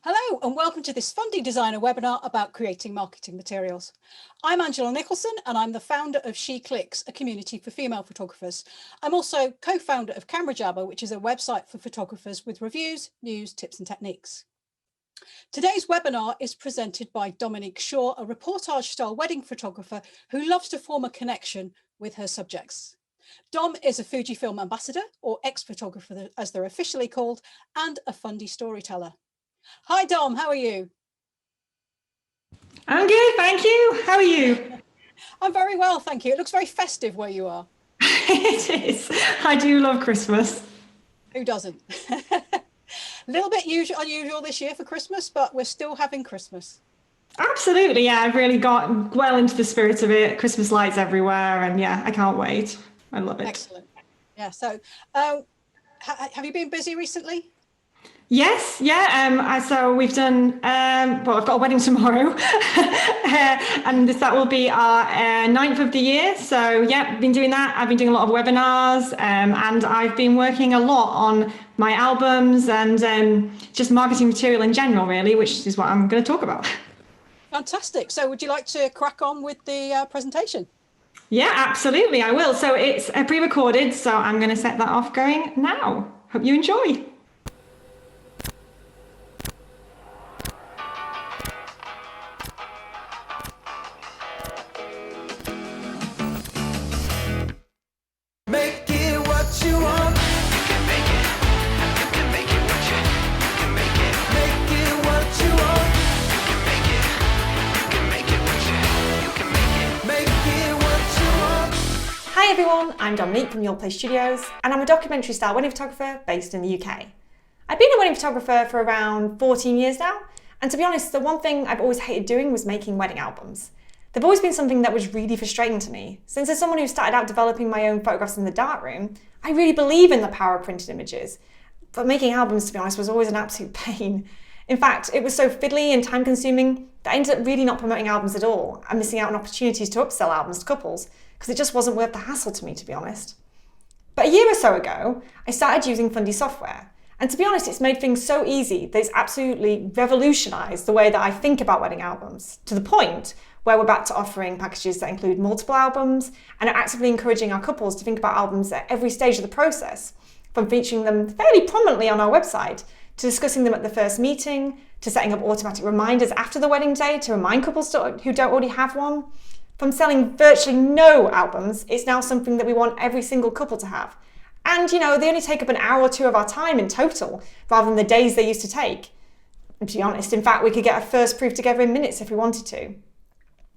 Hello and welcome to this Fundy Designer webinar about creating marketing materials. I'm Angela Nicholson and I'm the founder of She Clicks, a community for female photographers. I'm also co-founder of Camera Jabber, which is a website for photographers with reviews, news, tips and techniques. Today's webinar is presented by Dominique Shaw, a reportage-style wedding photographer who loves to form a connection with her subjects. Dom is a Fujifilm ambassador, or ex-photographer as they're officially called, and a Fundy storyteller. Hi Dom, how are you? I'm good, thank you. How are you? I'm very well, thank you. It looks very festive where you are. It is. I do love Christmas. Who doesn't? A little bit unusual this year for Christmas, but we're still having Christmas. Absolutely, yeah. I've really got well into the spirit of it. Christmas lights everywhere, and yeah, I can't wait. I love it. Excellent. Yeah, so have you been busy recently? Yes, yeah. So we've done. Well, I've got a wedding tomorrow, and that will be our ninth of the year. So yeah, been doing that. I've been doing a lot of webinars, and I've been working a lot on my albums and just marketing material in general, really, which is what I'm going to talk about. Fantastic. So would you like to crack on with the presentation? Yeah, absolutely, I will. So it's pre-recorded, so I'm going to set that off going now. Hope you enjoy. Make it what you want. You can make it. You can make it what you can make it. Make it what you want. You can make it. You can make it what you can make it. Make it what you want. Hi everyone, I'm Dominique from Your Place Studios, and I'm a documentary style wedding photographer based in the UK. I've been a wedding photographer for around 14 years now, and to be honest, the one thing I've always hated doing was making wedding albums. They've always been something that was really frustrating to me, since as someone who started out developing my own photographs in the darkroom, I really believe in the power of printed images. But making albums, to be honest, was always an absolute pain. In fact, it was so fiddly and time consuming that I ended up really not promoting albums at all and missing out on opportunities to upsell albums to couples, because it just wasn't worth the hassle to me, to be honest. But a year or so ago, I started using Fundy software. And to be honest, it's made things so easy that it's absolutely revolutionised the way that I think about wedding albums, to the point where we're back to offering packages that include multiple albums and are actively encouraging our couples to think about albums at every stage of the process, from featuring them fairly prominently on our website, to discussing them at the first meeting, to setting up automatic reminders after the wedding day to remind couples who don't already have one. From selling virtually no albums, it's now something that we want every single couple to have. And, they only take up an hour or two of our time in total, rather than the days they used to take. And to be honest, in fact, we could get a first proof together in minutes if we wanted to.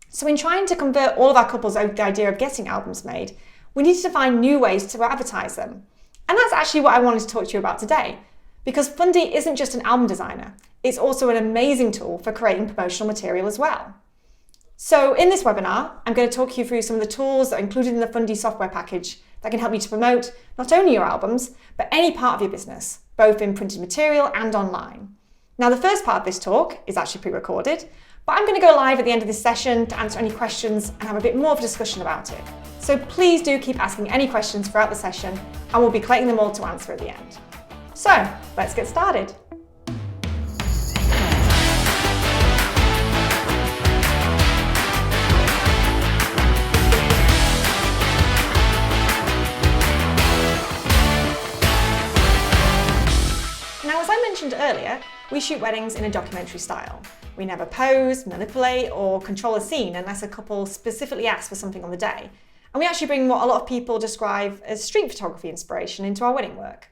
So in trying to convert all of our couples over the idea of getting albums made, we needed to find new ways to advertise them. And that's actually what I wanted to talk to you about today. Because Fundy isn't just an album designer, it's also an amazing tool for creating promotional material as well. So in this webinar, I'm going to talk you through some of the tools that are included in the Fundy software package that can help you to promote not only your albums, but any part of your business, both in printed material and online. Now, the first part of this talk is actually pre-recorded, but I'm going to go live at the end of this session to answer any questions and have a bit more of a discussion about it. So please do keep asking any questions throughout the session, and we'll be collecting them all to answer at the end. So let's get started. Now, as I mentioned earlier, we shoot weddings in a documentary style. We never pose, manipulate, or control a scene unless a couple specifically asks for something on the day. And we actually bring what a lot of people describe as street photography inspiration into our wedding work.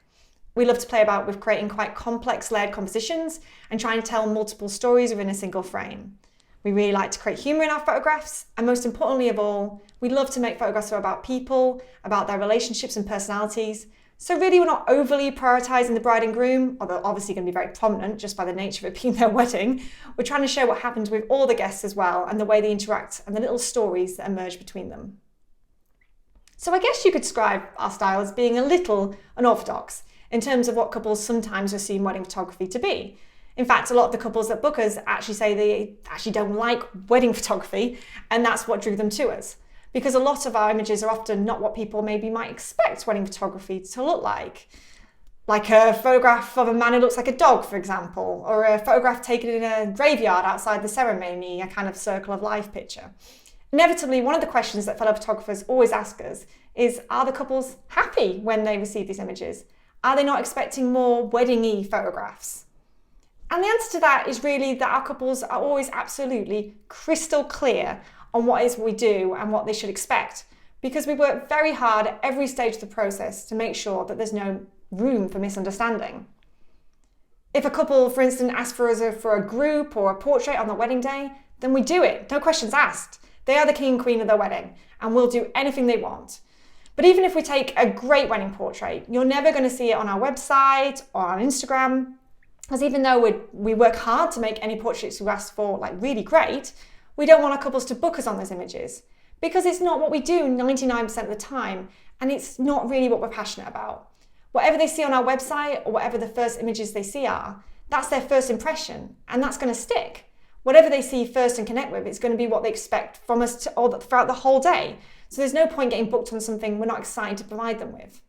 We love to play about with creating quite complex layered compositions and trying to tell multiple stories within a single frame. We really like to create humour in our photographs, and most importantly of all, we love to make photographs that are about people, about their relationships and personalities. So really, we're not overly prioritising the bride and groom, although obviously going to be very prominent just by the nature of it being their wedding. We're trying to show what happens with all the guests as well, and the way they interact and the little stories that emerge between them. So I guess you could describe our style as being a little unorthodox in terms of what couples sometimes assume wedding photography to be. In fact, a lot of the couples that book us actually say they actually don't like wedding photography, and that's what drew them to us. Because a lot of our images are often not what people maybe might expect wedding photography to look like. Like a photograph of a man who looks like a dog, for example, or a photograph taken in a graveyard outside the ceremony, a kind of circle of life picture. Inevitably, one of the questions that fellow photographers always ask us is, are the couples happy when they receive these images? Are they not expecting more wedding-y photographs? And the answer to that is really that our couples are always absolutely crystal clear on what it is we do and what they should expect, because we work very hard at every stage of the process to make sure that there's no room for misunderstanding. If a couple, for instance, asks for us for a group or a portrait on the wedding day, then we do it, no questions asked. They are the king and queen of their wedding, and we'll do anything they want. But even if we take a great wedding portrait, you're never going to see it on our website or on Instagram, because even though we work hard to make any portraits we ask for like really great, we don't want our couples to book us on those images, because it's not what we do 99% of the time, and it's not really what we're passionate about. Whatever they see on our website or whatever the first images they see are, that's their first impression, and that's going to stick. Whatever they see first and connect with, it's going to be what they expect from us throughout the whole day. So there's no point getting booked on something we're not excited to provide them with.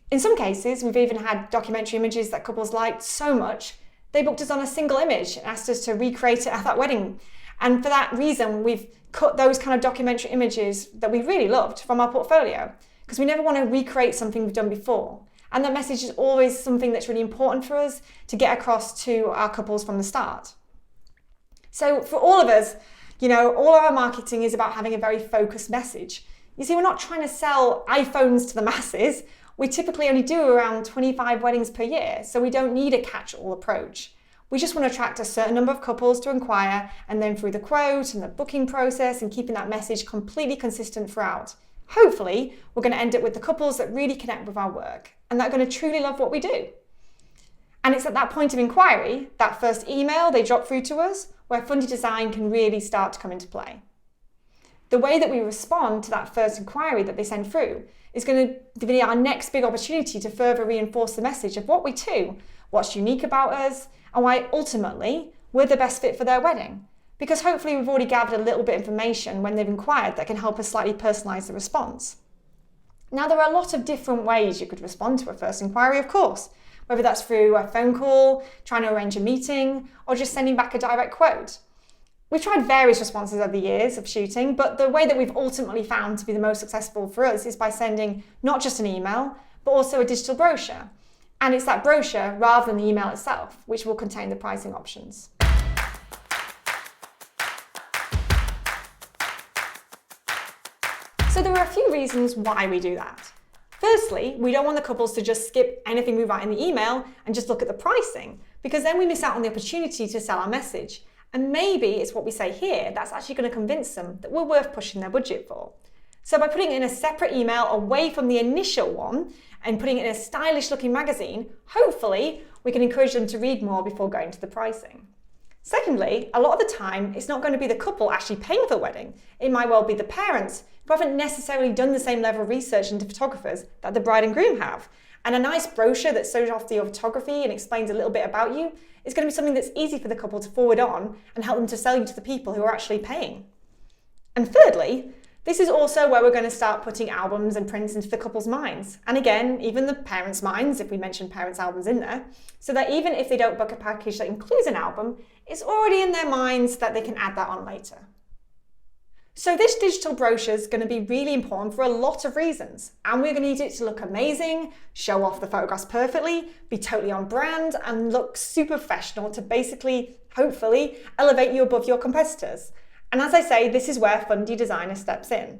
In some cases, we've even had documentary images that couples liked so much, they booked us on a single image and asked us to recreate it at that wedding. And for that reason, we've cut those kind of documentary images that we really loved from our portfolio, because we never want to recreate something we've done before. And that message is always something that's really important for us to get across to our couples from the start. So for all of us, all of our marketing is about having a very focused message. You see, we're not trying to sell iPhones to the masses. We typically only do around 25 weddings per year, so we don't need a catch-all approach. We just want to attract a certain number of couples to inquire, and then through the quote and the booking process and keeping that message completely consistent throughout. Hopefully, we're going to end up with the couples that really connect with our work and that are going to truly love what we do. And it's at that point of inquiry, that first email they drop through to us, where Fundy Design can really start to come into play. The way that we respond to that first inquiry that they send through is going to be our next big opportunity to further reinforce the message of what we do, what's unique about us, and why ultimately we're the best fit for their wedding. Because hopefully we've already gathered a little bit of information when they've inquired that can help us slightly personalise the response. Now, there are a lot of different ways you could respond to a first inquiry, of course, whether that's through a phone call, trying to arrange a meeting, or just sending back a direct quote. We've tried various responses over the years of shooting, but the way that we've ultimately found to be the most successful for us is by sending not just an email, but also a digital brochure. And it's that brochure rather than the email itself, which will contain the pricing options. So there are a few reasons why we do that. Firstly, we don't want the couples to just skip anything we write in the email and just look at the pricing, because then we miss out on the opportunity to sell our message. And maybe it's what we say here that's actually going to convince them that we're worth pushing their budget for. So by putting it in a separate email away from the initial one and putting it in a stylish looking magazine, hopefully we can encourage them to read more before going to the pricing. Secondly, a lot of the time, it's not going to be the couple actually paying for the wedding. It might well be the parents who haven't necessarily done the same level of research into photographers that the bride and groom have. And a nice brochure that shows off your photography and explains a little bit about you is going to be something that's easy for the couple to forward on and help them to sell you to the people who are actually paying. And thirdly, this is also where we're going to start putting albums and prints into the couple's minds. And again, even the parents' minds, if we mention parents' albums in there, so that even if they don't book a package that includes an album, it's already in their minds that they can add that on later. So this digital brochure is going to be really important for a lot of reasons. And we're going to need it to look amazing, show off the photographs perfectly, be totally on brand, and look super professional to basically, hopefully, elevate you above your competitors. And as I say, this is where Fundy Designer steps in.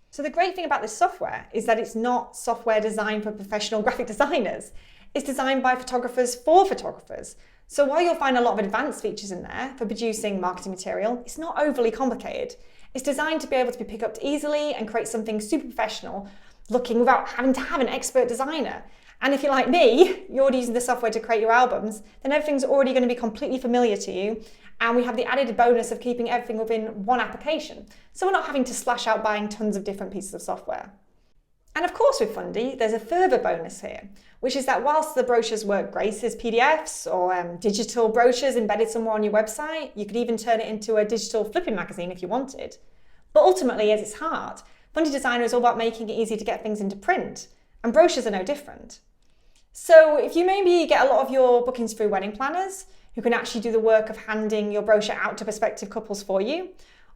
So the great thing about this software is that it's not software designed for professional graphic designers. It's designed by photographers for photographers. So while you'll find a lot of advanced features in there for producing marketing material, it's not overly complicated. It's designed to be able to be picked up easily and create something super professional looking without having to have an expert designer. And if you're like me, you're already using the software to create your albums, then everything's already going to be completely familiar to you. And we have the added bonus of keeping everything within one application. So we're not having to splash out buying tons of different pieces of software. And of course with Fundy, there's a further bonus here, which is that whilst the brochures work great as PDFs or digital brochures embedded somewhere on your website, you could even turn it into a digital flipping magazine if you wanted. But ultimately, at its heart, Fundy Designer is all about making it easy to get things into print, and brochures are no different. So if you maybe get a lot of your bookings through wedding planners, who can actually do the work of handing your brochure out to prospective couples for you,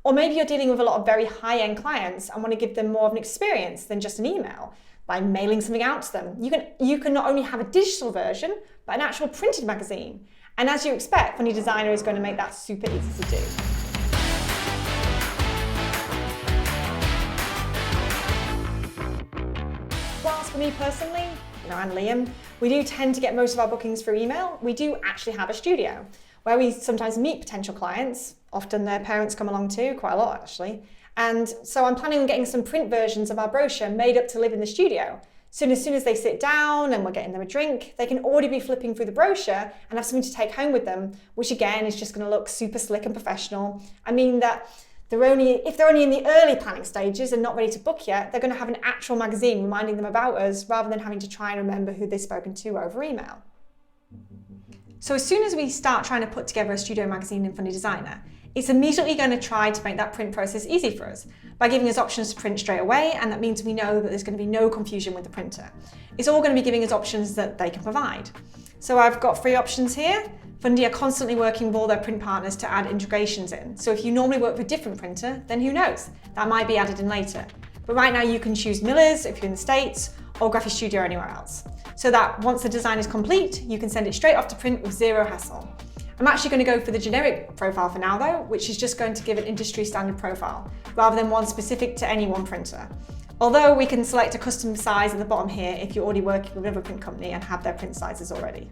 or maybe you're dealing with a lot of very high-end clients and want to give them more of an experience than just an email by mailing something out to them, you can not only have a digital version, but an actual printed magazine. And as you expect, Fundy Designer is going to make that super easy to do. Whilst for me personally, and Liam, we do tend to get most of our bookings through email, we do actually have a studio where we sometimes meet potential clients. Often their parents come along too, quite a lot actually. And so I'm planning on getting some print versions of our brochure made up to live in the studio. So as soon as they sit down and we're getting them a drink, they can already be flipping through the brochure and have something to take home with them, which again is just going to look super slick and professional. I mean that if they're only in the early planning stages and not ready to book yet, they're going to have an actual magazine reminding them about us rather than having to try and remember who they've spoken to over email. So as soon as we start trying to put together a studio magazine in Fundy Designer, it's immediately going to try to make that print process easy for us by giving us options to print straight away, and that means we know that there's going to be no confusion with the printer. It's all going to be giving us options that they can provide. So I've got 3 options here. Fundy are constantly working with all their print partners to add integrations in. So if you normally work with a different printer, then who knows? That might be added in later. But right now you can choose Miller's if you're in the States, or Graphic Studio or anywhere else. So that once the design is complete, you can send it straight off to print with zero hassle. I'm actually going to go for the generic profile for now though, which is just going to give an industry standard profile, rather than one specific to any one printer. Although we can select a custom size at the bottom here if you're already working with another print company and have their print sizes already.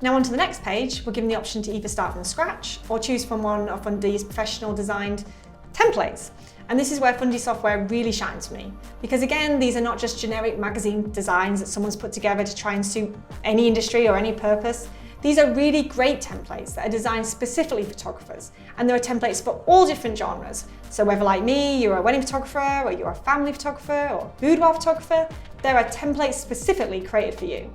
Now onto the next page, we're given the option to either start from scratch or choose from one of Fundy's professional designed templates. And this is where Fundy software really shines for me, because again, these are not just generic magazine designs that someone's put together to try and suit any industry or any purpose. These are really great templates that are designed specifically for photographers, and there are templates for all different genres. So whether like me, you're a wedding photographer, or you're a family photographer, or boudoir photographer, there are templates specifically created for you.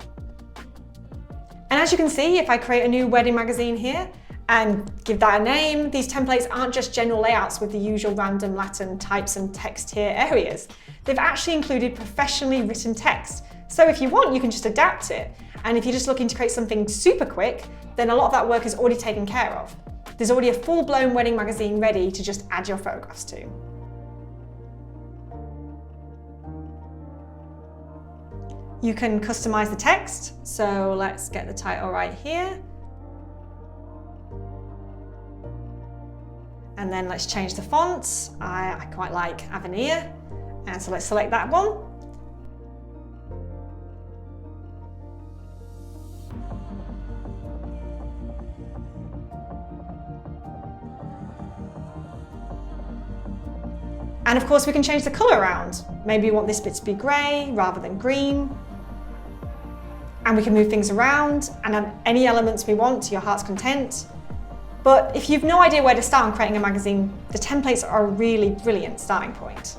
And as you can see, if I create a new wedding magazine here and give that a name, these templates aren't just general layouts with the usual random Latin types and text here areas. They've actually included professionally written text. So if you want, you can just adapt it. And if you're just looking to create something super quick, then a lot of that work is already taken care of. There's already a full-blown wedding magazine ready to just add your photographs to. You can customize the text. So let's get the title right here. And then let's change the fonts. I quite like Avenir. And so let's select that one. And of course we can change the colour around. Maybe we want this bit to be grey rather than green. And we can move things around and add any elements we want to your heart's content. But if you've no idea where to start on creating a magazine, the templates are a really brilliant starting point.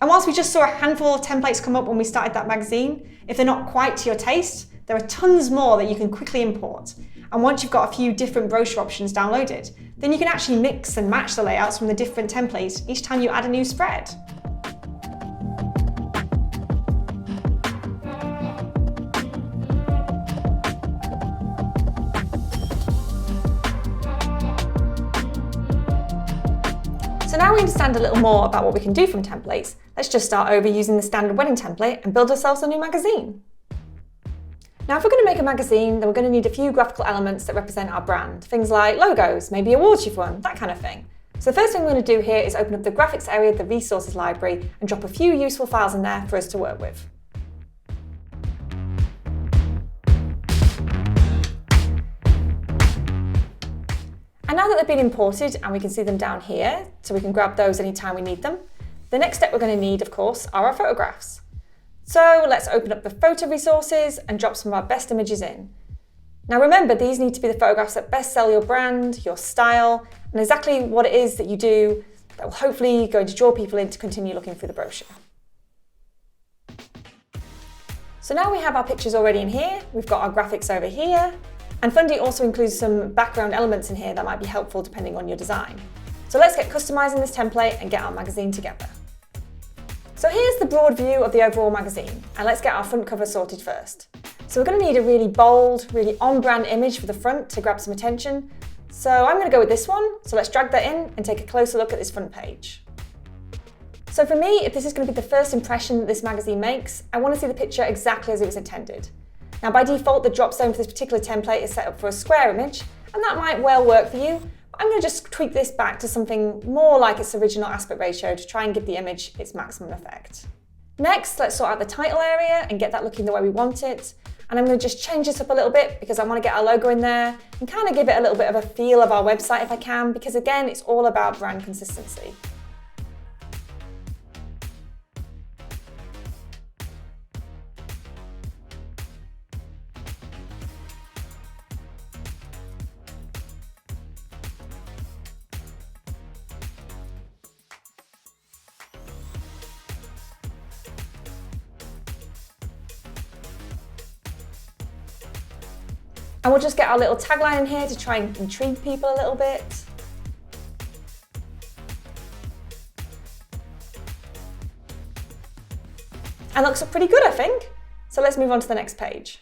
And whilst we just saw a handful of templates come up when we started that magazine, if they're not quite to your taste, there are tons more that you can quickly import. And once you've got a few different brochure options downloaded, then you can actually mix and match the layouts from the different templates each time you add a new spread. So now we understand a little more about what we can do from templates, let's just start over using the standard wedding template and build ourselves a new magazine. Now, if we're going to make a magazine, then we're going to need a few graphical elements that represent our brand. Things like logos, maybe awards you've won, that kind of thing. So the first thing we're going to do here is open up the graphics area of the resources library and drop a few useful files in there for us to work with. And now that they've been imported and we can see them down here, so we can grab those anytime we need them, the next step we're going to need, of course, are our photographs. So let's open up the photo resources and drop some of our best images in. Now remember, these need to be the photographs that best sell your brand, your style, and exactly what it is that you do that will hopefully going to draw people in to continue looking through the brochure. So now we have our pictures already in here, we've got our graphics over here, and Fundy also includes some background elements in here that might be helpful depending on your design. So let's get customizing this template and get our magazine together. So here's the broad view of the overall magazine, and let's get our front cover sorted first. So we're going to need a really bold, really on-brand image for the front to grab some attention. So I'm going to go with this one, so let's drag that in and take a closer look at this front page. So for me, if this is going to be the first impression that this magazine makes, I want to see the picture exactly as it was intended. Now by default, the drop zone for this particular template is set up for a square image, and that might well work for you. I'm going to just tweak this back to something more like its original aspect ratio to try and give the image its maximum effect. Next, let's sort out the title area and get that looking the way we want it. And I'm going to just change this up a little bit because I want to get our logo in there and kind of give it a little bit of a feel of our website if I can, because again, it's all about brand consistency. And we'll just get our little tagline in here to try and intrigue people a little bit. And looks pretty good, I think. So let's move on to the next page.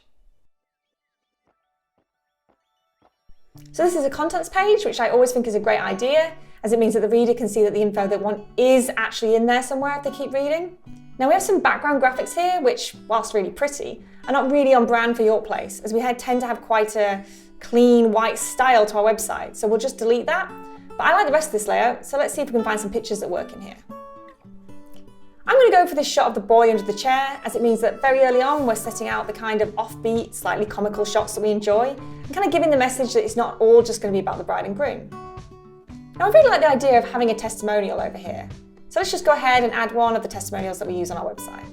So this is a contents page, which I always think is a great idea, as it means that the reader can see that the info they want is actually in there somewhere if they keep reading. Now we have some background graphics here, which, whilst really pretty, are not really on brand for your place, as we tend to have quite a clean white style to our website. So we'll just delete that. But I like the rest of this layout, so let's see if we can find some pictures that work in here. I'm going to go for this shot of the boy under the chair, as it means that very early on we're setting out the kind of offbeat, slightly comical shots that we enjoy, and kind of giving the message that it's not all just going to be about the bride and groom. Now I really like the idea of having a testimonial over here. So let's just go ahead and add one of the testimonials that we use on our website.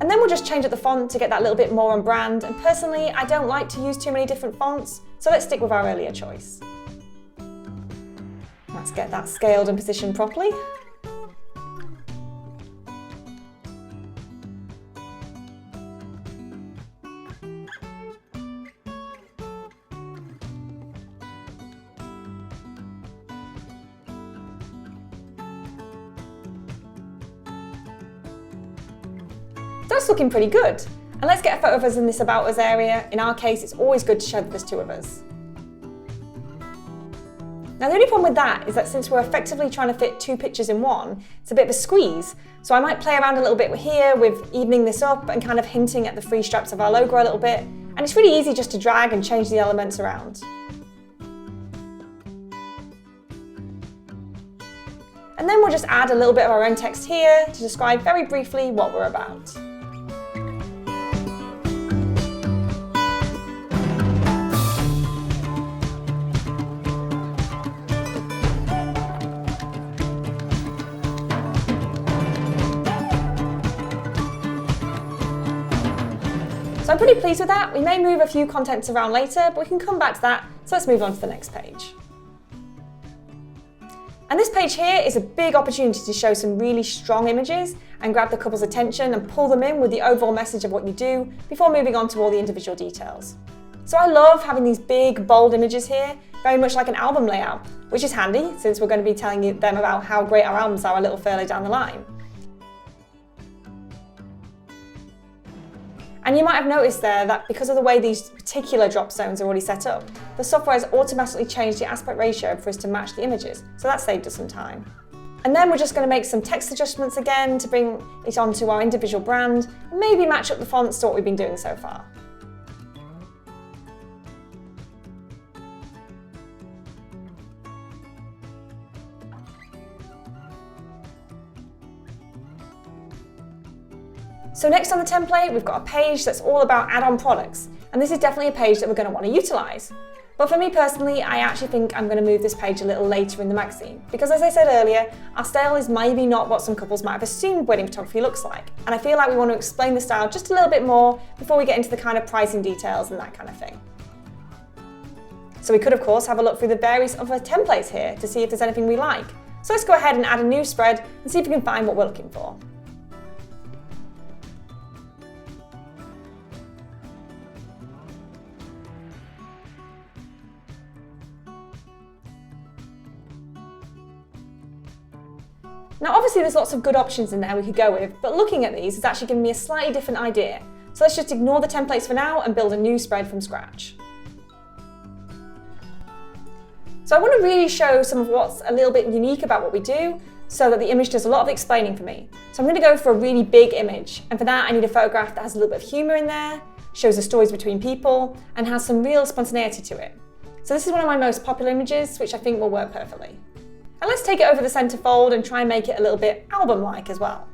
And then we'll just change up the font to get that little bit more on brand, and personally I don't like to use too many different fonts, so let's stick with our earlier choice. Let's get that scaled and positioned properly. That's looking pretty good. And let's get a photo of us in this About Us area. In our case, it's always good to show that there's two of us. Now the only problem with that is that since we're effectively trying to fit two pictures in one, it's a bit of a squeeze. So I might play around a little bit here with evening this up and kind of hinting at the free straps of our logo a little bit. And it's really easy just to drag and change the elements around. And then we'll just add a little bit of our own text here to describe very briefly what we're about. So I'm pretty pleased with that. We may move a few contents around later, but we can come back to that. So let's move on to the next page. And this page here is a big opportunity to show some really strong images and grab the couple's attention and pull them in with the overall message of what you do before moving on to all the individual details. So I love having these big, bold images here, very much like an album layout, which is handy since we're going to be telling them about how great our albums are a little further down the line. And you might have noticed there that because of the way these particular drop zones are already set up, the software has automatically changed the aspect ratio for us to match the images, so that saved us some time. And then we're just going to make some text adjustments again to bring it onto our individual brand, and maybe match up the fonts to what we've been doing so far. So next on the template, we've got a page that's all about add-on products. And this is definitely a page that we're going to want to utilize. But for me personally, I actually think I'm going to move this page a little later in the magazine. Because as I said earlier, our style is maybe not what some couples might have assumed wedding photography looks like. And I feel like we want to explain the style just a little bit more before we get into the kind of pricing details and that kind of thing. So we could of course have a look through the various other templates here to see if there's anything we like. So let's go ahead and add a new spread and see if we can find what we're looking for. Now obviously there's lots of good options in there we could go with, but looking at these has actually given me a slightly different idea. So let's just ignore the templates for now and build a new spread from scratch. So I want to really show some of what's a little bit unique about what we do so that the image does a lot of explaining for me. So I'm going to go for a really big image, and for that I need a photograph that has a little bit of humour in there, shows the stories between people, and has some real spontaneity to it. So this is one of my most popular images, which I think will work perfectly. And let's take it over the centerfold and try and make it a little bit album-like as well.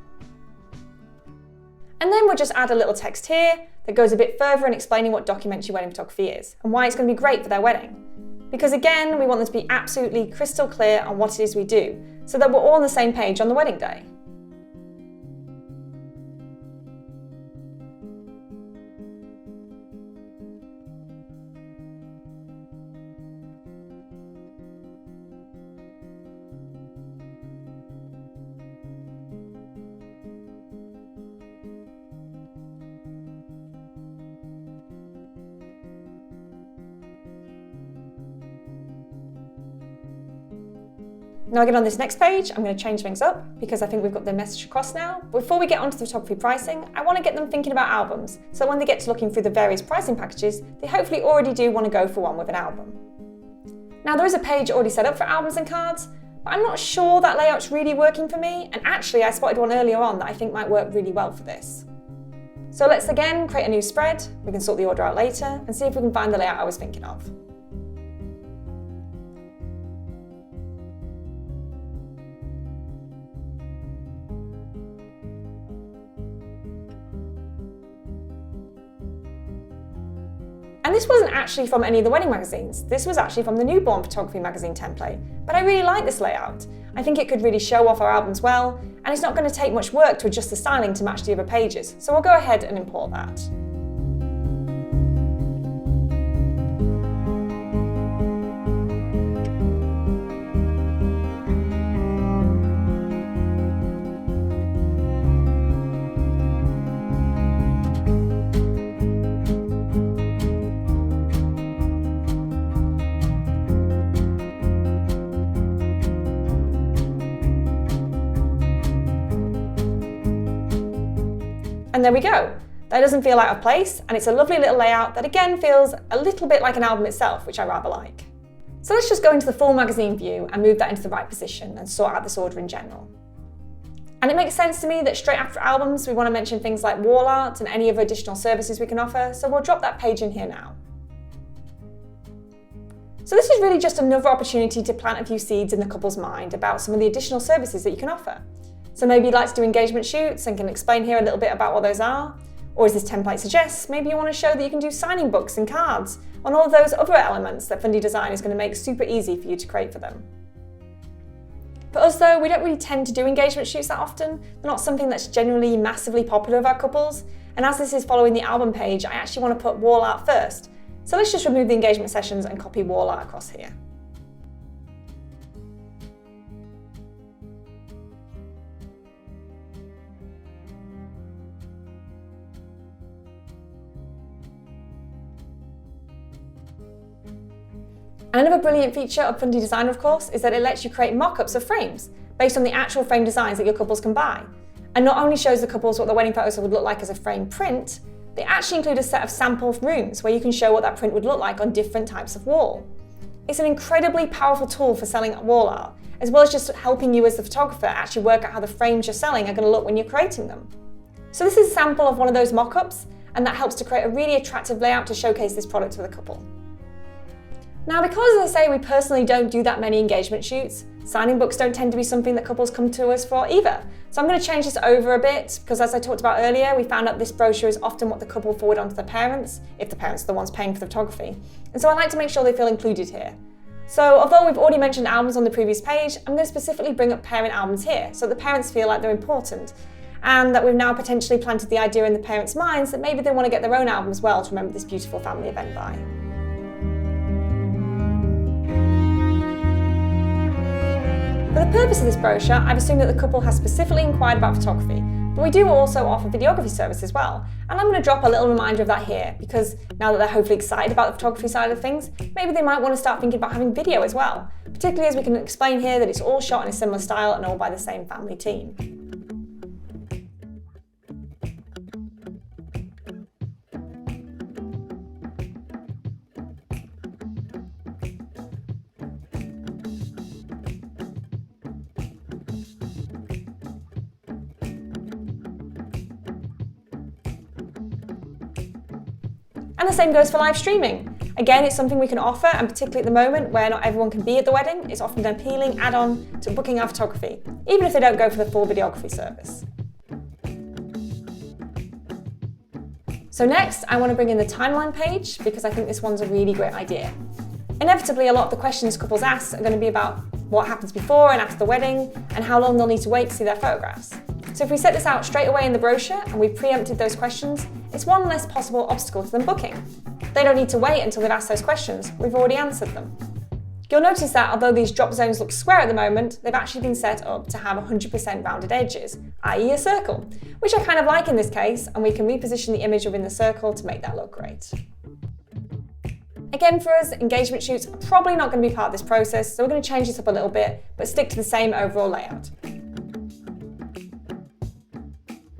And then we'll just add a little text here that goes a bit further in explaining what documentary wedding photography is and why it's going to be great for their wedding. Because again, we want them to be absolutely crystal clear on what it is we do, so that we're all on the same page on the wedding day. Now I get on this next page, I'm going to change things up because I think we've got the message across now. But before we get onto the photography pricing, I want to get them thinking about albums, so when they get to looking through the various pricing packages, they hopefully already do want to go for one with an album. Now there is a page already set up for albums and cards, but I'm not sure that layout's really working for me, and actually I spotted one earlier on that I think might work really well for this. So let's again create a new spread, we can sort the order out later, and see if we can find the layout I was thinking of. And this wasn't actually from any of the wedding magazines, this was actually from the Newborn Photography magazine template, but I really like this layout. I think it could really show off our albums well, and it's not going to take much work to adjust the styling to match the other pages, so we'll go ahead and import that. And there we go. That doesn't feel out of place, and it's a lovely little layout that again feels a little bit like an album itself, which I rather like. So let's just go into the full magazine view and move that into the right position and sort out this order in general. And it makes sense to me that straight after albums we want to mention things like wall art and any other additional services we can offer, so we'll drop that page in here now. So this is really just another opportunity to plant a few seeds in the couple's mind about some of the additional services that you can offer. So maybe you'd like to do engagement shoots and can explain here a little bit about what those are. Or as this template suggests, maybe you want to show that you can do signing books and cards and all of those other elements that Fundy Designer is going to make super easy for you to create for them. For us though, we don't really tend to do engagement shoots that often. They're not something that's generally massively popular with our couples. And as this is following the album page, I actually want to put wall art first. So let's just remove the engagement sessions and copy wall art across here. And another brilliant feature of Fundy Designer, of course, is that it lets you create mock-ups of frames based on the actual frame designs that your couples can buy. And not only shows the couples what the wedding photos would look like as a frame print, they actually include a set of sample rooms where you can show what that print would look like on different types of wall. It's an incredibly powerful tool for selling wall art, as well as just helping you as the photographer actually work out how the frames you're selling are going to look when you're creating them. So this is a sample of one of those mock-ups, and that helps to create a really attractive layout to showcase this product to the couple. Now, because as I say, we personally don't do that many engagement shoots, signing books don't tend to be something that couples come to us for either. So I'm going to change this over a bit, because as I talked about earlier, we found out this brochure is often what the couple forward onto their parents, if the parents are the ones paying for the photography. And so I like to make sure they feel included here. So although we've already mentioned albums on the previous page, I'm going to specifically bring up parent albums here, so the parents feel like they're important. And that we've now potentially planted the idea in the parents' minds that maybe they want to get their own album as well to remember this beautiful family event by. For the purpose of this brochure, I've assumed that the couple has specifically inquired about photography, but we do also offer videography service as well. And I'm going to drop a little reminder of that here, because now that they're hopefully excited about the photography side of things, maybe they might want to start thinking about having video as well, particularly as we can explain here that it's all shot in a similar style and all by the same family team. And the same goes for live streaming. Again, it's something we can offer, and particularly at the moment where not everyone can be at the wedding, it's often an appealing add-on to booking our photography, even if they don't go for the full videography service. So next, I want to bring in the timeline page because I think this one's a really great idea. Inevitably, a lot of the questions couples ask are going to be about what happens before and after the wedding and how long they'll need to wait to see their photographs. So if we set this out straight away in the brochure and we've preempted those questions, it's one less possible obstacle to them booking. They don't need to wait until they've asked those questions, we've already answered them. You'll notice that although these drop zones look square at the moment, they've actually been set up to have 100% rounded edges, i.e. a circle, which I kind of like in this case, and we can reposition the image within the circle to make that look great. Again, for us, engagement shoots are probably not going to be part of this process, so we're going to change this up a little bit, but stick to the same overall layout.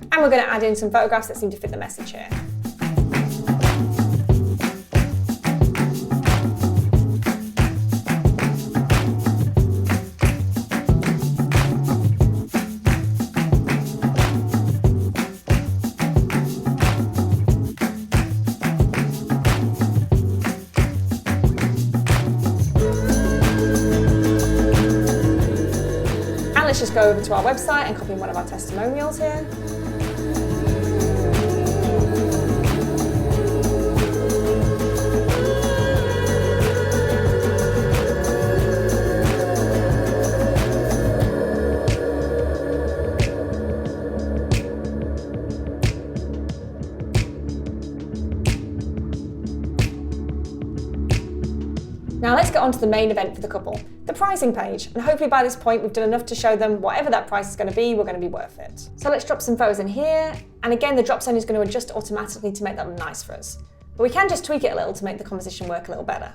And we're going to add in some photographs that seem to fit the message here. And let's just go over to our website and copy one of our testimonials here. Now let's get on to the main event for the couple, the pricing page, and hopefully by this point we've done enough to show them whatever that price is going to be, we're going to be worth it. So let's drop some photos in here, and again the drop zone is going to adjust automatically to make that look nice for us. But we can just tweak it a little to make the composition work a little better.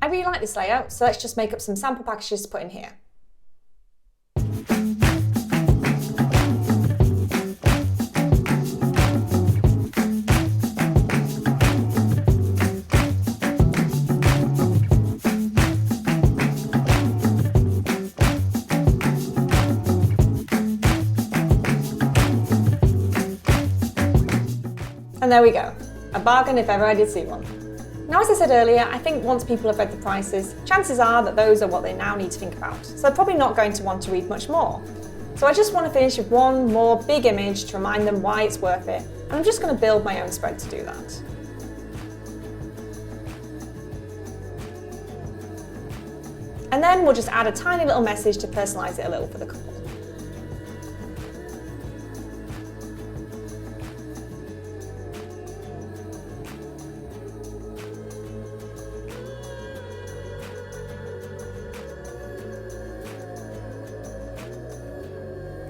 I really like this layout, so let's just make up some sample packages to put in here. And there we go, a bargain if ever I did see one. Now, as I said earlier, I think once people have read the prices, chances are that those are what they now need to think about. So they're probably not going to want to read much more. So I just want to finish with one more big image to remind them why it's worth it. And I'm just going to build my own spread to do that. And then we'll just add a tiny little message to personalize it a little for the couple.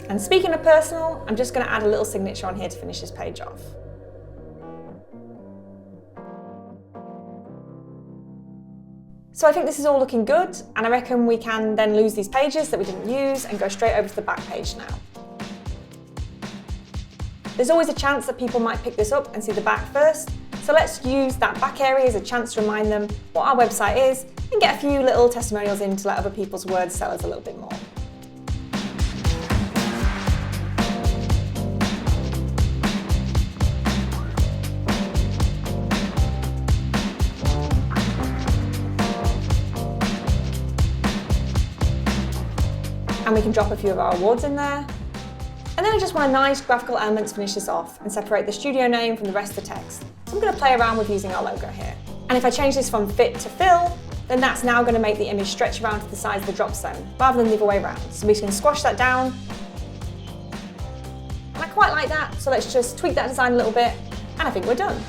And speaking of personal, I'm just going to add a little signature on here to finish this page off. So I think this is all looking good, and I reckon we can then lose these pages that we didn't use and go straight over to the back page now. There's always a chance that people might pick this up and see the back first, so let's use that back area as a chance to remind them what our website is and get a few little testimonials in to let other people's words sell us a little bit more. And we can drop a few of our awards in there. And then I just want a nice graphical element to finish this off and separate the studio name from the rest of the text. So I'm going to play around with using our logo here. And if I change this from fit to fill, then that's now going to make the image stretch around to the size of the drop zone, rather than the other way around. So we can squash that down. And I quite like that, so let's just tweak that design a little bit, and I think we're done.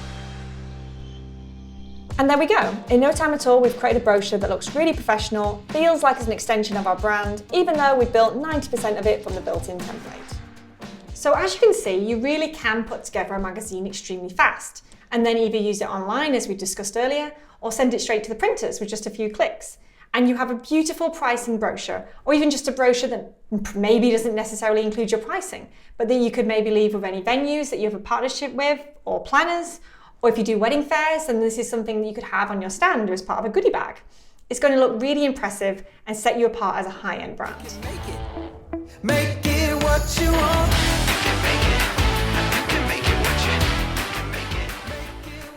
And there we go. In no time at all, we've created a brochure that looks really professional, feels like it's an extension of our brand, even though we've built 90% of it from the built-in template. So as you can see, you really can put together a magazine extremely fast, and then either use it online, as we discussed earlier, or send it straight to the printers with just a few clicks. And you have a beautiful pricing brochure, or even just a brochure that maybe doesn't necessarily include your pricing, but that you could maybe leave with any venues that you have a partnership with, or planners, or if you do wedding fairs, then this is something that you could have on your stand or as part of a goodie bag. It's going to look really impressive and set you apart as a high-end brand. Make it what you want.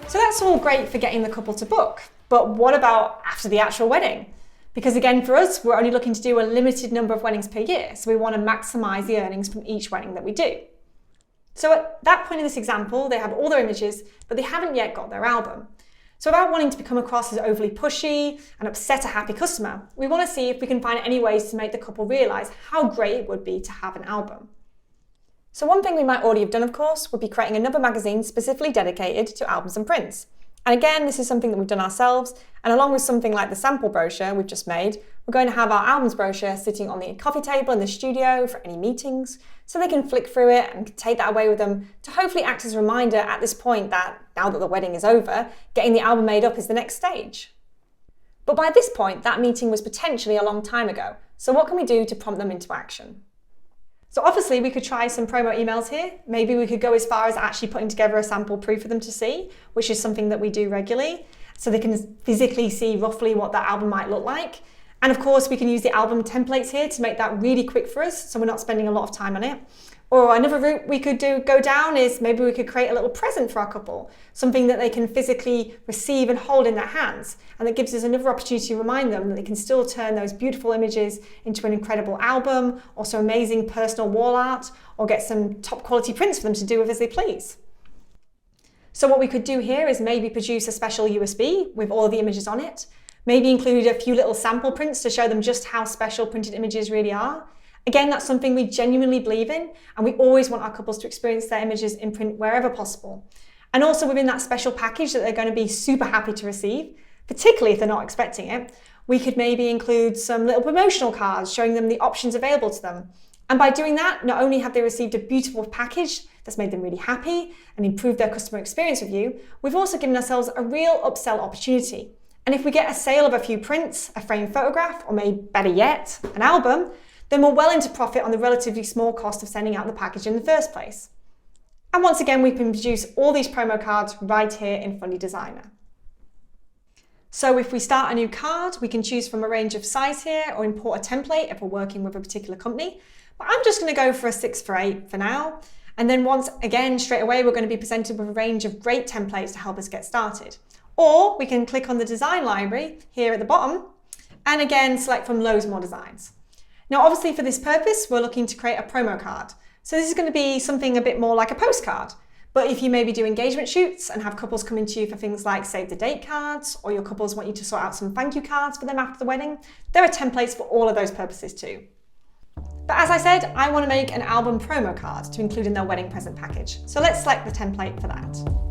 So that's all great for getting the couple to book, but what about after the actual wedding? Because again, for us, we're only looking to do a limited number of weddings per year, so we want to maximize the earnings from each wedding that we do. So at that point in this example, they have all their images, but they haven't yet got their album. So without wanting to come across as overly pushy and upset a happy customer, we want to see if we can find any ways to make the couple realize how great it would be to have an album. So one thing we might already have done, of course, would be creating another magazine specifically dedicated to albums and prints. And again, this is something that we've done ourselves, and along with something like the sample brochure we've just made, we're going to have our albums brochure sitting on the coffee table in the studio for any meetings, so they can flick through it and take that away with them to hopefully act as a reminder at this point that, now that the wedding is over, getting the album made up is the next stage. But by this point, that meeting was potentially a long time ago, so what can we do to prompt them into action? So obviously we could try some promo emails here. Maybe we could go as far as actually putting together a sample proof for them to see, which is something that we do regularly, so they can physically see roughly what that album might look like. And of course, we can use the album templates here to make that really quick for us, so we're not spending a lot of time on it. Or another route we could go down is maybe we could create a little present for our couple, something that they can physically receive and hold in their hands. And that gives us another opportunity to remind them that they can still turn those beautiful images into an incredible album, or some amazing personal wall art, or get some top quality prints for them to do with as they please. So what we could do here is maybe produce a special USB with all of the images on it, maybe include a few little sample prints to show them just how special printed images really are. Again, that's something we genuinely believe in, and we always want our couples to experience their images in print wherever possible. And also within that special package that they're going to be super happy to receive, particularly if they're not expecting it, we could maybe include some little promotional cards showing them the options available to them. And by doing that, not only have they received a beautiful package that's made them really happy and improved their customer experience with you, we've also given ourselves a real upsell opportunity. And if we get a sale of a few prints, a framed photograph, or maybe better yet, an album, then we're well into profit on the relatively small cost of sending out the package in the first place. And once again, we can produce all these promo cards right here in Fundy Designer. So if we start a new card, we can choose from a range of size here, or import a template if we're working with a particular company. But I'm just going to go for a 6x8 for now. And then once again, straight away, we're going to be presented with a range of great templates to help us get started. Or we can click on the design library here at the bottom, and again, select from loads more designs. Now, obviously for this purpose, we're looking to create a promo card. So this is going to be something a bit more like a postcard. But if you maybe do engagement shoots and have couples coming to you for things like save the date cards, or your couples want you to sort out some thank you cards for them after the wedding, there are templates for all of those purposes too. But as I said, I want to make an album promo card to include in their wedding present package. So let's select the template for that.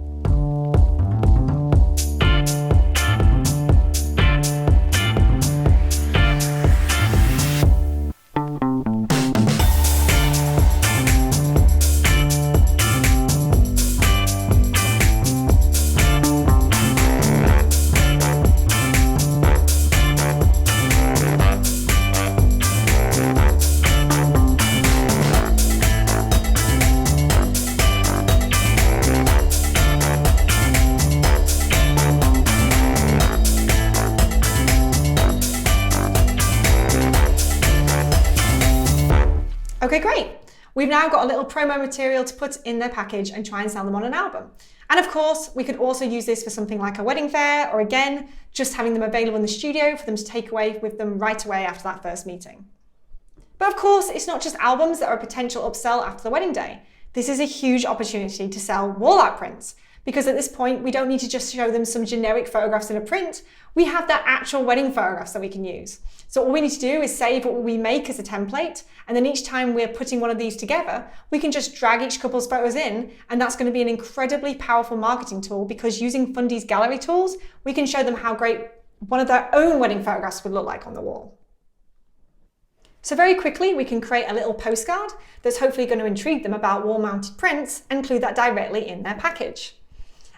Okay, great. We've now got a little promo material to put in their package and try and sell them on an album. And of course, we could also use this for something like a wedding fair, or again, just having them available in the studio for them to take away with them right away after that first meeting. But of course, it's not just albums that are a potential upsell after the wedding day. This is a huge opportunity to sell wall art prints, because at this point, we don't need to just show them some generic photographs in a print. We have the actual wedding photographs that we can use. So all we need to do is save what we make as a template, and then each time we're putting one of these together, we can just drag each couple's photos in, and that's going to be an incredibly powerful marketing tool, because using Fundy's gallery tools, we can show them how great one of their own wedding photographs would look like on the wall. So very quickly, we can create a little postcard that's hopefully going to intrigue them about wall-mounted prints and include that directly in their package.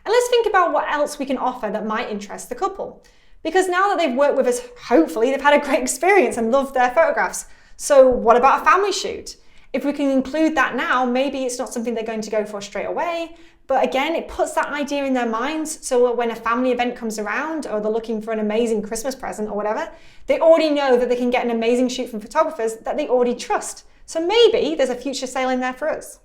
And let's think about what else we can offer that might interest the couple. Because now that they've worked with us, hopefully they've had a great experience and loved their photographs. So what about a family shoot? If we can include that now, maybe it's not something they're going to go for straight away, but again, it puts that idea in their minds, so when a family event comes around, or they're looking for an amazing Christmas present or whatever, they already know that they can get an amazing shoot from photographers that they already trust. So maybe there's a future sale in there for us.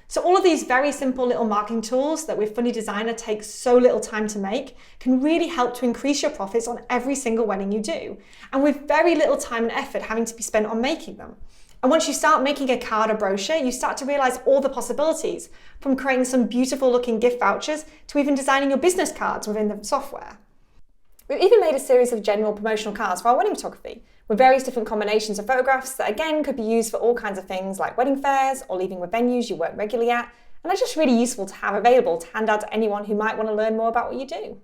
So all of these very simple little marketing tools that with Fundy Designer takes so little time to make can really help to increase your profits on every single wedding you do, and with very little time and effort having to be spent on making them. And once you start making a card or brochure, you start to realize all the possibilities, from creating some beautiful looking gift vouchers to even designing your business cards within the software. We've even made a series of general promotional cards for our wedding photography, with various different combinations of photographs that again could be used for all kinds of things like wedding fairs or leaving with venues you work regularly at, and they're just really useful to have available to hand out to anyone who might want to learn more about what you do.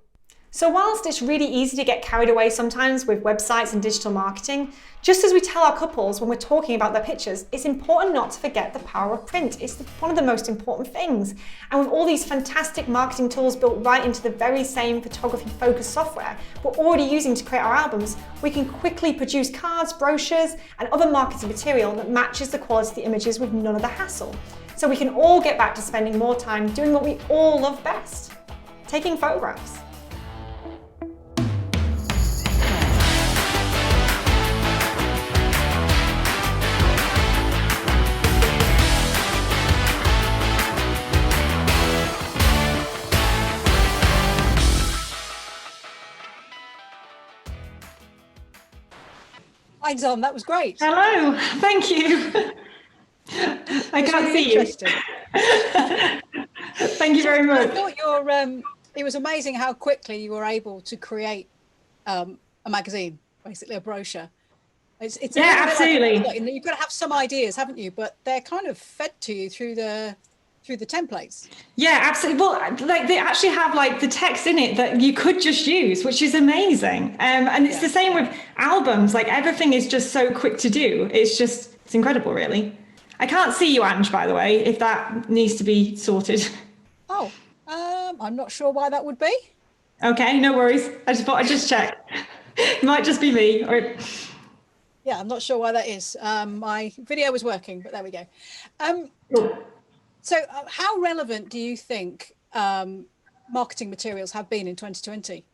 So whilst it's really easy to get carried away sometimes with websites and digital marketing, just as we tell our couples when we're talking about their pictures, it's important not to forget the power of print. It's one of the most important things. And with all these fantastic marketing tools built right into the very same photography-focused software we're already using to create our albums, we can quickly produce cards, brochures, and other marketing material that matches the quality of the images with none of the hassle. So we can all get back to spending more time doing what we all love best, taking photographs. Hi, Dom, that was great. Hello, thank you. I can't really see you. interesting. Thank you very I much. thought it was amazing how quickly you were able to create a magazine, basically a brochure. It's Yeah, absolutely. You've got to have some ideas, haven't you? But they're kind of fed to you through the templates. Yeah, absolutely. Well, like they actually have like the text in it that you could just use, which is amazing. And it's the same with albums. Like everything is just so quick to do. It's incredible, really. I can't see you, Ange, by the way, if that needs to be sorted. Oh, I'm not sure why that would be. Okay, no worries. I just thought I'd just check. It might just be me. Or... Yeah, I'm not sure why that is. My video was working, but there we go. So how relevant do you think marketing materials have been in 2020?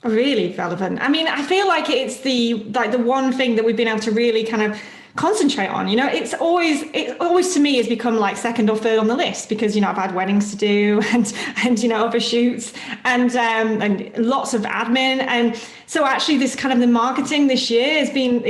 Really relevant. I mean, I feel like it's the one thing that we've been able to really kind of concentrate on. You know, it always to me has become like second or third on the list, because you know I've had weddings to do and you know other shoots and lots of admin, and so actually this kind of the marketing this year has been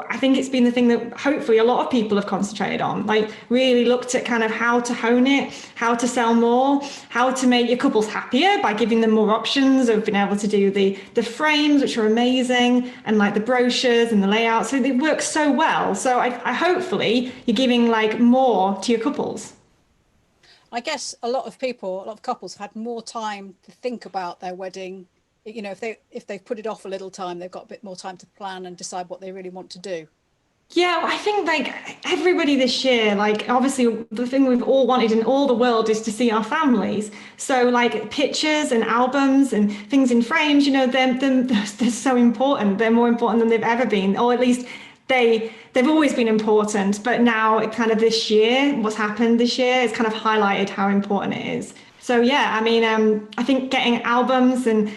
I think it's been the thing that hopefully a lot of people have concentrated on, like really looked at kind of how to hone it, how to sell more, how to make your couples happier by giving them more options of being able to do the frames, which are amazing, and like the brochures and the layout. So they work so well. So I hopefully you're giving like more to your couples. I guess a lot of couples have had more time to think about their wedding. You know, if they've put it off a little time, they've got a bit more time to plan and decide what they really want to do. Yeah, I think like everybody this year, like obviously the thing we've all wanted in all the world is to see our families. So like pictures and albums and things in frames, you know, they're so important. They're more important than they've ever been, or at least they've always been important. But now it kind of this year, what's happened this year has kind of highlighted how important it is. So yeah, I mean, I think getting albums and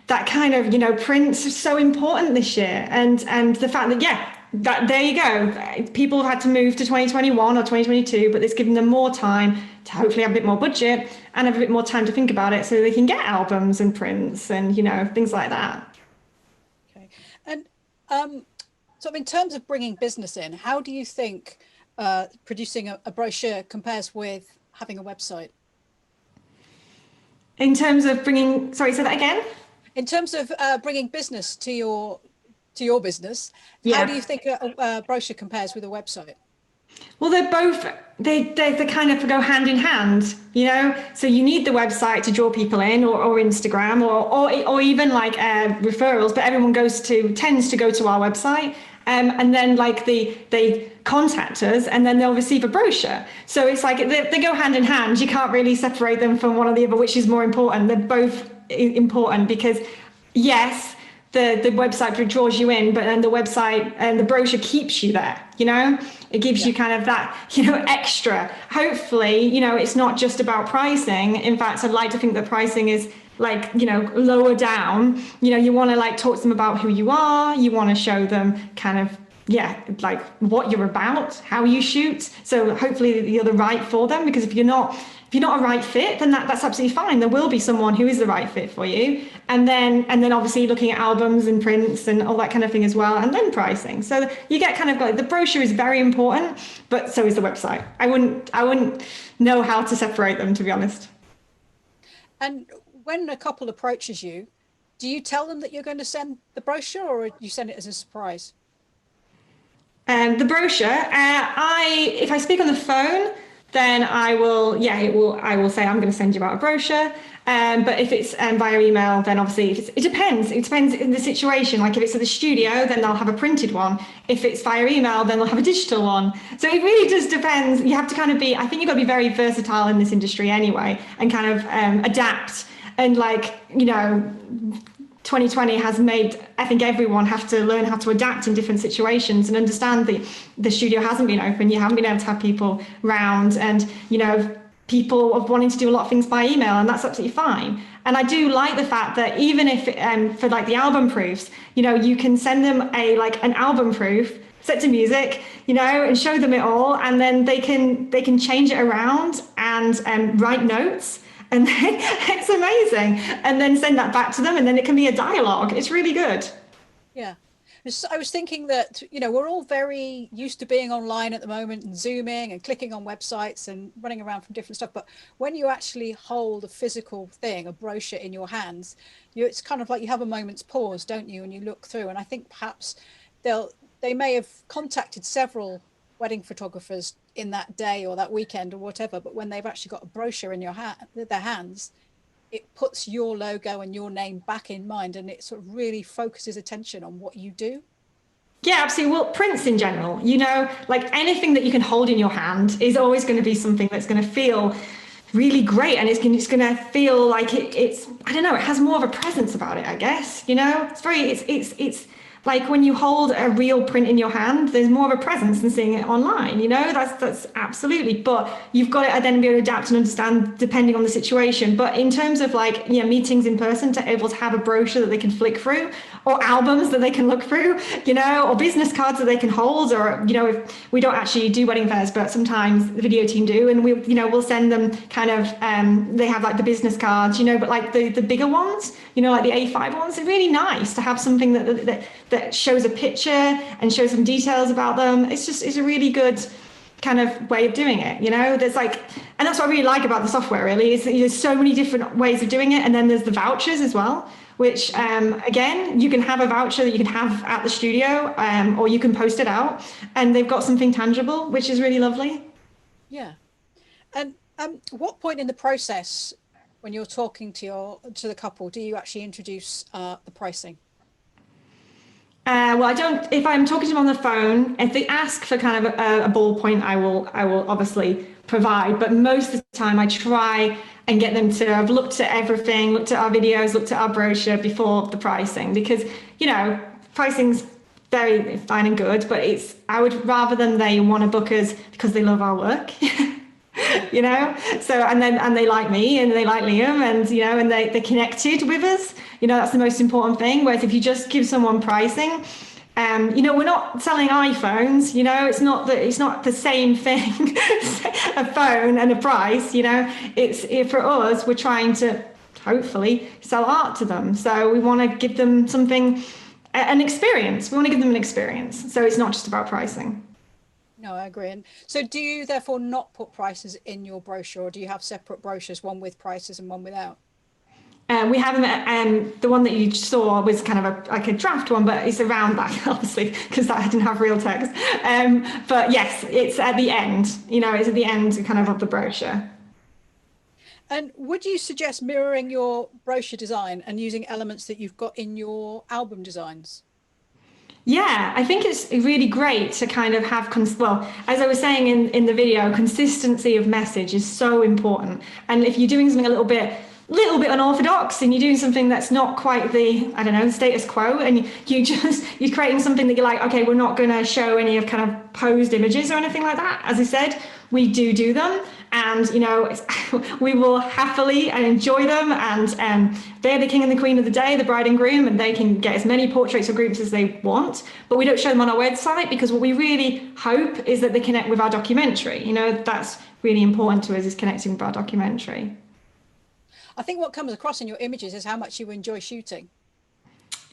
that kind of, you know, prints is so important this year. And the fact that, yeah, that there you go. People have had to move to 2021 or 2022, but it's given them more time to hopefully have a bit more budget and have a bit more time to think about it so they can get albums and prints and, you know, things like that. Okay. And so in terms of bringing business in, how do you think producing a brochure compares with having a website? In terms of bringing, sorry, say that again? In terms of bringing business to your business, how Yeah. do you think a brochure compares with a website? Well, they're both, they kind of go hand in hand, you know? So you need the website to draw people in, or Instagram, or even like referrals, but everyone tends to go to our website. And then like they contact us, and then they'll receive a brochure. So it's like they go hand in hand. You can't really separate them from one or the other, which is more important. They're both important because yes, the website draws you in, but then the website and the brochure keeps you there, you know? It gives you kind of that, you know, extra. Hopefully, you know, it's not just about pricing. In fact, I'd like to think that pricing is like, you know, lower down. You know, you want to like talk to them about who you are. You want to show them kind of, yeah, like what you're about, how you shoot. So hopefully you're the right for them, because if you're not a right fit, then that's absolutely fine. There will be someone who is the right fit for you. And then obviously looking at albums and prints and all that kind of thing as well. And then pricing. So you get kind of like, the brochure is very important, but so is the website. I wouldn't know how to separate them, to be honest. And when a couple approaches you, do you tell them that you're going to send the brochure, or you send it as a surprise? The brochure, if I speak on the phone, then I will say I'm going to send you out a brochure. But if it's via email, then obviously it depends. It depends in the situation. Like if it's at the studio, then they'll have a printed one. If it's via email, then they'll have a digital one. So it really just depends. You have to kind of I think you've got to be very versatile in this industry anyway, and kind of adapt. And like, you know, 2020 has made, I think, everyone have to learn how to adapt in different situations and understand the studio hasn't been open. You haven't been able to have people round, and, you know, people are wanting to do a lot of things by email, and that's absolutely fine. And I do like the fact that even if for like the album proofs, you know, you can send them an album proof set to music, you know, and show them it all, and then they can change it around and write notes. And then it's amazing. And then send that back to them, and then it can be a dialogue. It's really good. Yeah. I was thinking that, you know, we're all very used to being online at the moment and Zooming and clicking on websites and running around from different stuff. But when you actually hold a physical thing, a brochure in your hands, it's kind of like you have a moment's pause, don't you? And you look through. And I think perhaps they may have contacted several wedding photographers in that day or that weekend or whatever, but when they've actually got a brochure in their hands, it puts your logo and your name back in mind, and it sort of really focuses attention on what you do. Yeah, absolutely. Well, prints in general, you know, like anything that you can hold in your hand is always going to be something that's going to feel really great, and it's going to feel like it's I don't know, it has more of a presence about it, I guess. You know, it's like when you hold a real print in your hand, there's more of a presence than seeing it online, you know, that's absolutely. But you've got to then be able to adapt and understand depending on the situation. But in terms of like, you know, meetings in person, to able to have a brochure that they can flick through, or albums that they can look through, you know, or business cards that they can hold, or, you know, if we don't actually do wedding fairs, but sometimes the video team do, and we, you know, we'll send them kind of, they have like the business cards, you know, but like the bigger ones, you know, like the A5 ones, are really nice to have something that shows a picture and shows some details about them. It's a really good kind of way of doing it, you know. There's like, and that's what I really like about the software, really, is that there's so many different ways of doing it. And then there's the vouchers as well, which again, you can have a voucher that you can have at the studio, or you can post it out, and they've got something tangible, which is really lovely. Yeah. And what point in the process, when you're talking to the couple, do you actually introduce the pricing? Well, I don't. If I'm talking to them on the phone, if they ask for kind of a ballpoint, I will obviously provide. But most of the time, I try and get them to have looked at everything, looked at our videos, looked at our brochure before the pricing, because, you know, pricing's very fine and good, but I would rather than they want to book us because they love our work. You know, so and they like me and they like Liam, and, you know, and they connected with us, you know, that's the most important thing. Whereas if you just give someone pricing, you know, we're not selling iPhones, you know, it's not the same thing, a phone and a price, you know. For us, we're trying to hopefully sell art to them, so we want to give them something, an experience. We want to give them an experience, so it's not just about pricing. No, I agree. And so do you therefore not put prices in your brochure, or do you have separate brochures, one with prices and one without? We haven't, the one that you saw was kind of like a draft one, but it's a round back, obviously, because that didn't have real text. But yes, it's at the end, it's at the end kind of the brochure. And would you suggest mirroring your brochure design and using elements that you've got in your album designs? Yeah, I think it's really great to kind of have, well, as I was saying in the video, consistency of message is so important. And if you're doing something a little bit unorthodox and you're doing something that's not quite the, I don't know, the status quo, and you're creating something that you're like, okay, we're not going to show any of kind of posed images or anything like that. As I said, we do them, and we will happily and enjoy them, and they're the king and the queen of the day, the bride and groom, and they can get as many portraits or groups as they want, but we don't show them on our website, because what we really hope is that they connect with our documentary. That's really important to us, is connecting with our documentary. I think what comes across in your images is how much you enjoy shooting.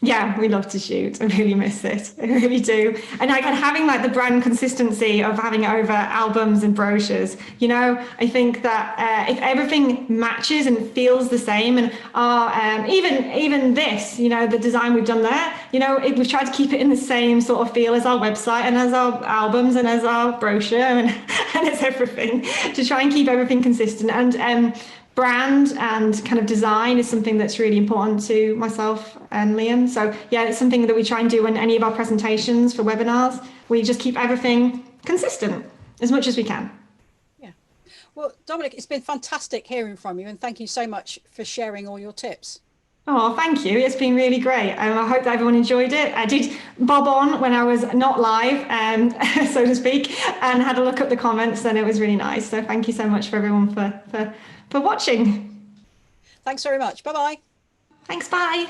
Yeah, we love to shoot. I really miss it. I really do. And having the brand consistency of having it over albums and brochures, I think that if everything matches and feels the same, and our even this, the design we've done there, we've tried to keep it in the same sort of feel as our website and as our albums and as our brochure and as everything, to try and keep everything consistent. And brand and kind of design is something that's really important to myself and Liam. So yeah, it's something that we try and do in any of our presentations for webinars. We just keep everything consistent as much as we can. Yeah. Well, Dominic, it's been fantastic hearing from you, and thank you so much for sharing all your tips. Oh, thank you. It's been really great. I hope that everyone enjoyed it. I did bob on when I was not live, so to speak, and had a look at the comments, and it was really nice. So thank you so much for everyone for watching. Thanks very much. Bye-bye. Thanks, bye.